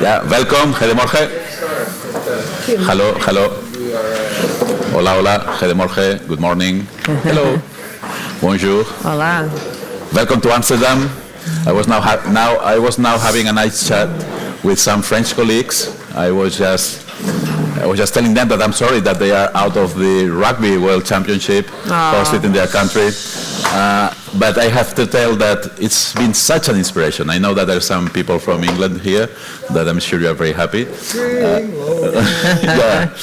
Yeah, welcome, Goedemorgen. Hello, hello. Hola, hola, Goedemorgen, good morning. Hello. Bonjour. Hola. Welcome to Amsterdam. I was now having a nice chat with some French colleagues. I was just telling them that I'm sorry that they are out of the Rugby World Championship hosted in their country. But I have to tell that it's been such an inspiration. I know that there are some people from England here that I'm sure you are very happy. Yeah.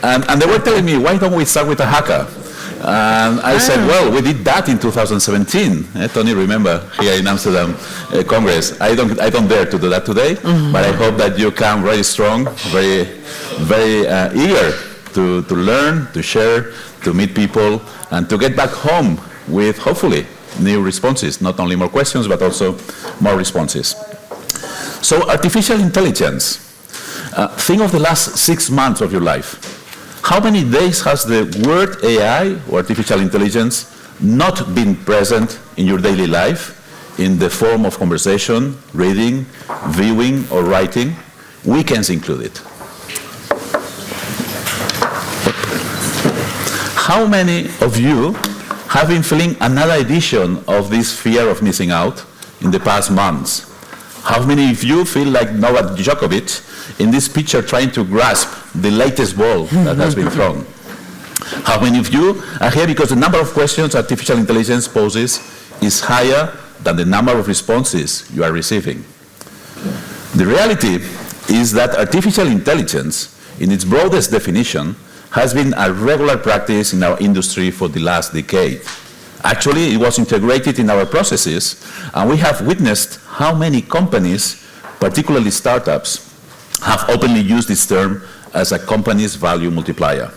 And they were telling me, why don't we start with a haka? And I said, well, we did that in 2017. Tony, remember, here in Amsterdam Congress. I don't dare to do that today, but I hope that you come very strong, very eager to learn, to share, to meet people, and to get back home with, hopefully, new responses, not only more questions, but also more responses. So artificial intelligence, think of the last 6 months of your life. How many days has the word AI, or artificial intelligence, not been present in your daily life in the form of conversation, reading, viewing, or writing, weekends included? How many of you have been feeling another edition of this fear of missing out in the past months? How many of you feel like Novak Djokovic in this picture trying to grasp the latest ball that has been thrown? How many of you are here because the number of questions artificial intelligence poses is higher than the number of responses you are receiving? The reality is that artificial intelligence, in its broadest definition, has been a regular practice in our industry for the last decade. Actually, it was integrated in our processes, and we have witnessed how many companies, particularly startups, have openly used this term as a company's value multiplier.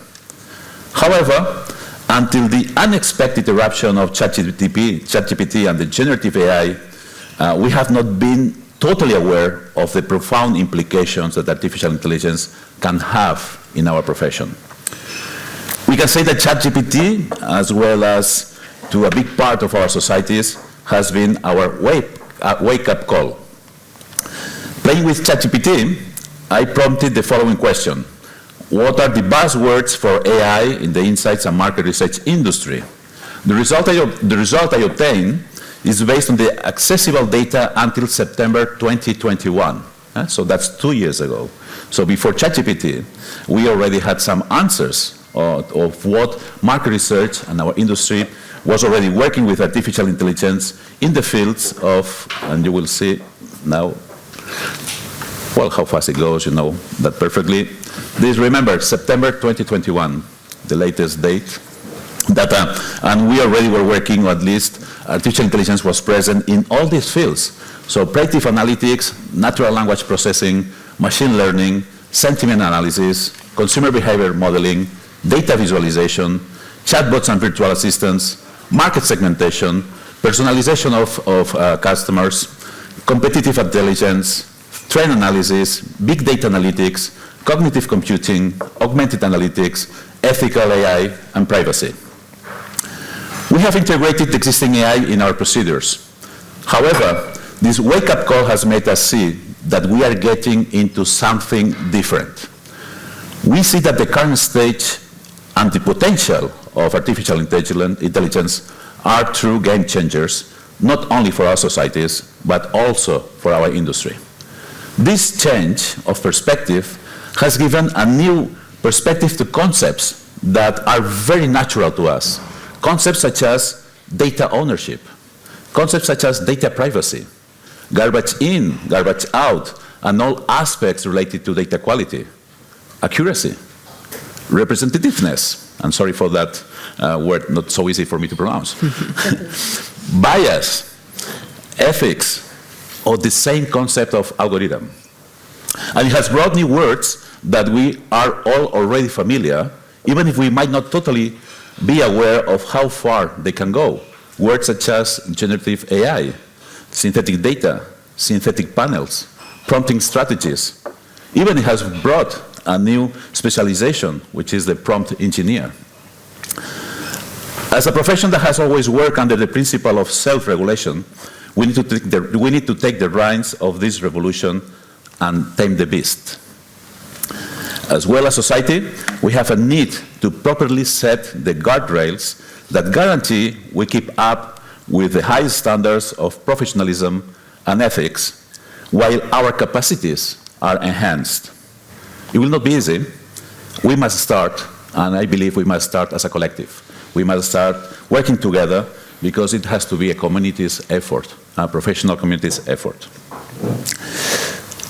However, until the unexpected eruption of ChatGPT and the generative AI, we have not been totally aware of the profound implications that artificial intelligence can have in our profession. We can say that ChatGPT, as well as to a big part of our societies, has been our wake-up call. Playing with ChatGPT, I prompted the following question. What are the buzzwords for AI in the insights and market research industry? The result I obtained is based on the accessible data until September 2021. So that's 2 years ago. So before ChatGPT, we already had some answers of what market research and our industry was already working with artificial intelligence in the fields of, and you will see now, well, how fast it goes, you know that perfectly. Please remember, September 2021, the latest date, data, and we already were working, or at least artificial intelligence was present in all these fields. So predictive analytics, natural language processing, machine learning, sentiment analysis, consumer behavior modeling, data visualization, chatbots and virtual assistants, market segmentation, personalization of customers, competitive intelligence, trend analysis, big data analytics, cognitive computing, augmented analytics, ethical AI, and privacy. We have integrated existing AI in our procedures. However, this wake-up call has made us see that we are getting into something different. We see that the current stage and the potential of artificial intelligence are true game changers, not only for our societies, but also for our industry. This change of perspective has given a new perspective to concepts that are very natural to us. Concepts such as data ownership, concepts such as data privacy, garbage in, garbage out, and all aspects related to data quality, accuracy, representativeness, I'm sorry for that word, not so easy for me to pronounce, bias, ethics, or the same concept of algorithm. And it has brought new words that we are all already familiar, even if we might not totally be aware of how far they can go. Words such as generative AI, synthetic data, synthetic panels, prompting strategies. Even it has brought a new specialization, which is the prompt engineer. As a profession that has always worked under the principle of self-regulation, we need to take the reins of this revolution and tame the beast. As well as society, we have a need to properly set the guardrails that guarantee we keep up with the highest standards of professionalism and ethics, while our capacities are enhanced. It will not be easy. We must start, and I believe we must start as a collective. We must start working together because it has to be a community's effort, a professional community's effort.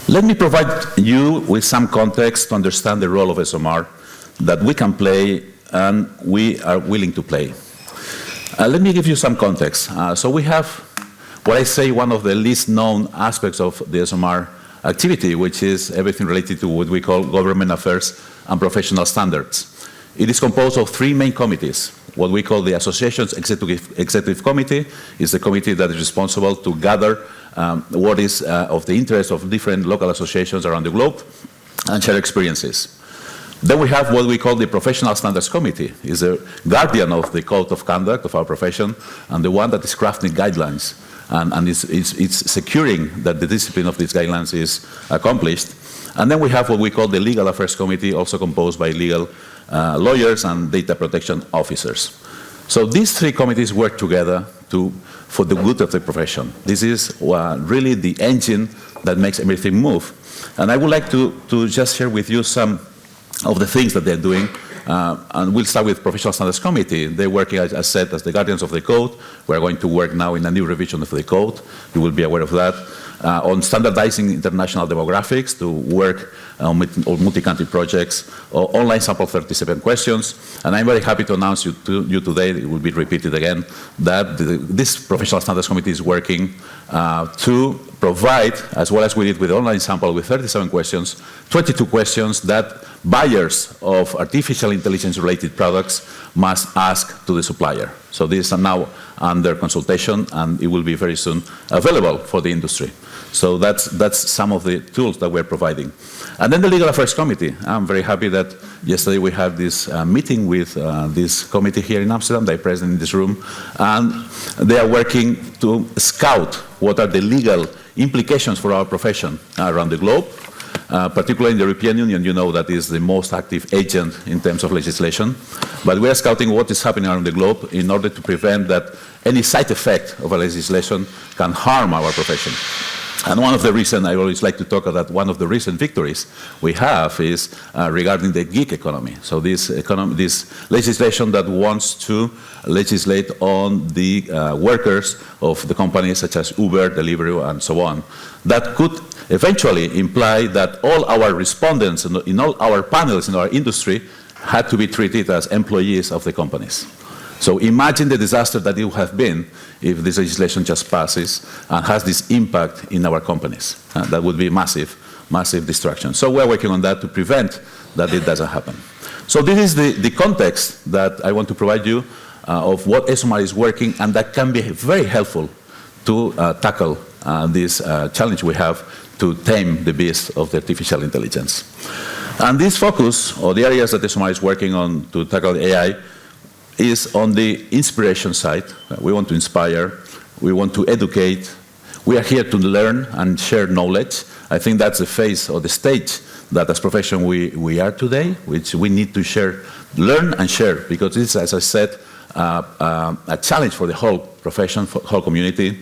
Let me provide you with some context to understand the role of ESOMAR that we can play and we are willing to play. Let me give you some context. So we have what I say one of the least known aspects of the ESOMAR activity, which is everything related to what we call government affairs and professional standards. It is composed of three main committees. What we call the Association's Executive Committee is the committee that is responsible to gather what is of the interest of different local associations around the globe and share experiences. Then we have what we call the Professional Standards Committee. It's the guardian of the code of conduct of our profession and the one that is crafting guidelines and it's securing that the discipline of these guidelines is accomplished. And then we have what we call the Legal Affairs Committee, also composed by legal lawyers and data protection officers. So these three committees work together for the good of the profession. This is really the engine that makes everything move. And I would like to just share with you some of the things that they're doing. And we'll start with Professional Standards Committee. They're working, as I said, as the guardians of the code. We're going to work now in a new revision of the code. You will be aware of that. On standardizing international demographics to work on multi-country projects, or online sample 37 questions. And I'm very happy to announce to you today, it will be repeated again, that this Professional Standards Committee is working to provide, as well as we did with the online sample with 37 questions, 22 questions that buyers of artificial intelligence-related products must ask to the supplier. So these are now under consultation, and it will be very soon available for the industry. So that's some of the tools that we're providing. And then the Legal Affairs Committee. I'm very happy that yesterday we had this meeting with this committee here in Amsterdam. They're present in this room. And they are working to scout what are the legal implications for our profession around the globe. Particularly in the European Union, you know that is the most active agent in terms of legislation. But we are scouting what is happening around the globe in order to prevent that any side effect of a legislation can harm our profession. And one of the reasons I always like to talk about, one of the recent victories we have is regarding the gig economy. So this legislation that wants to legislate on the workers of the companies such as Uber, Deliveroo, and so on, that could eventually imply that all our respondents in all our panels in our industry had to be treated as employees of the companies. So imagine the disaster that it would have been if this legislation just passes and has this impact in our companies. That would be massive, massive destruction. So we're working on that to prevent that it doesn't happen. So this is the context that I want to provide you of what ESOMAR is working, and that can be very helpful to tackle this challenge we have to tame the beast of the artificial intelligence. And this focus, or the areas that ESOMAR is working on to tackle AI, is on the inspiration side. We want to inspire, we want to educate, we are here to learn and share knowledge. I think that's the phase or the stage that as a profession we are today, which we need to share, learn and share, because it's, as I said, a challenge for the whole profession, for the whole community.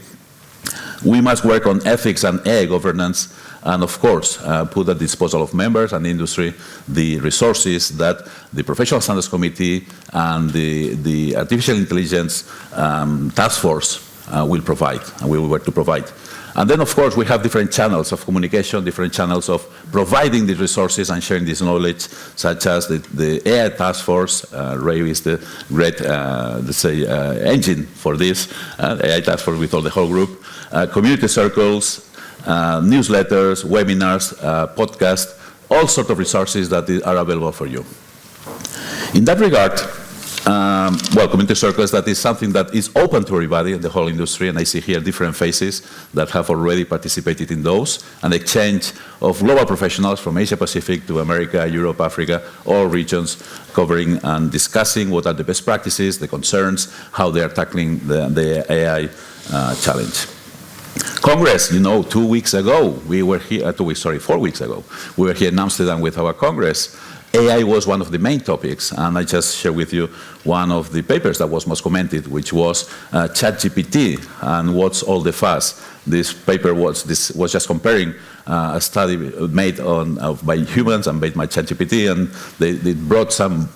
We must work on ethics and AI governance, and of course, put at the disposal of members and industry the resources that the Professional Standards Committee and the Artificial Intelligence Task Force will provide, and we will work to provide. And then, of course, we have different channels of communication, different channels of providing these resources and sharing this knowledge, such as the AI Task Force. Ray is the great, let's say, engine for this, AI Task Force with all the whole group, community circles, newsletters, webinars, podcasts, all sorts of resources that are available for you. In that regard, well, community circles, that is something that is open to everybody in the whole industry, and I see here different faces that have already participated in those, an exchange of global professionals from Asia Pacific to America, Europe, Africa, all regions, covering and discussing what are the best practices, the concerns, how they are tackling the AI challenge. Congress, you know, 2 weeks ago, we were here, 4 weeks ago, we were here in Amsterdam with our Congress. AI was one of the main topics, and I just share with you one of the papers that was most commented, which was ChatGPT and what's all the fuss. This paper was just comparing a study made by humans and made by ChatGPT, and they brought some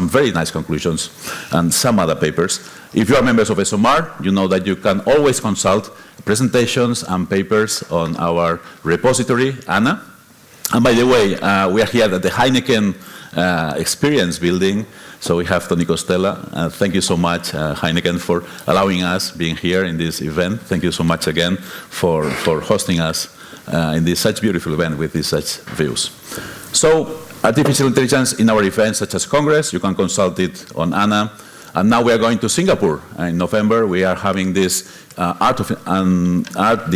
very nice conclusions and some other papers. If you are members of ESOMAR, you know that you can always consult presentations and papers on our repository, Anna. And by the way, we are here at the Heineken Experience building, so we have Tony Costella. Thank you so much, Heineken, for allowing us being here in this event. Thank you so much again for hosting us in this such beautiful event with these such views. So, artificial intelligence in our events such as Congress, you can consult it on Anna. And now we are going to Singapore. In November, we are having this the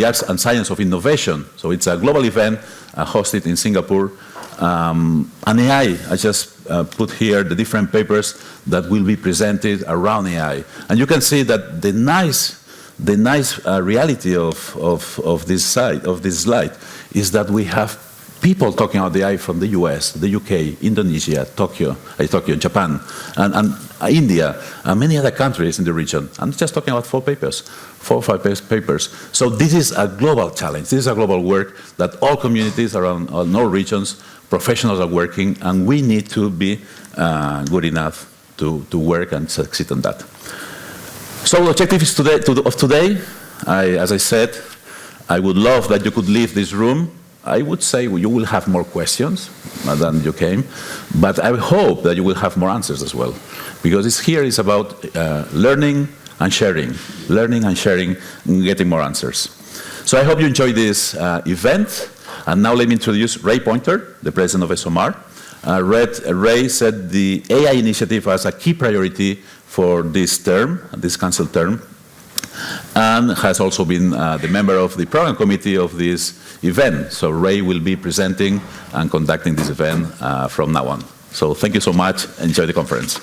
Arts and Science of Innovation. So it's a global event hosted in Singapore. And AI, I just put here the different papers that will be presented around AI. And you can see that the nice reality of this slide is that we have people talking about AI from the US, the UK, Indonesia, Tokyo, Japan, and India, and many other countries in the region. I'm just talking about 4 or 5 papers. So this is a global challenge. This is a global work that all communities around all regions, professionals are working, and we need to be good enough to work and succeed on that. So the objective is of today, as I said, I would love that you could leave this room. I would say you will have more questions than you came, but I hope that you will have more answers as well, because here is about learning and sharing, and getting more answers. So I hope you enjoyed this event, and now let me introduce Ray Pointer, the president of ESOMAR. Ray said the AI initiative as a key priority for this council term, and has also been the member of the program committee of this event. So Ray will be presenting and conducting this event from now on. So thank you so much. Enjoy the conference.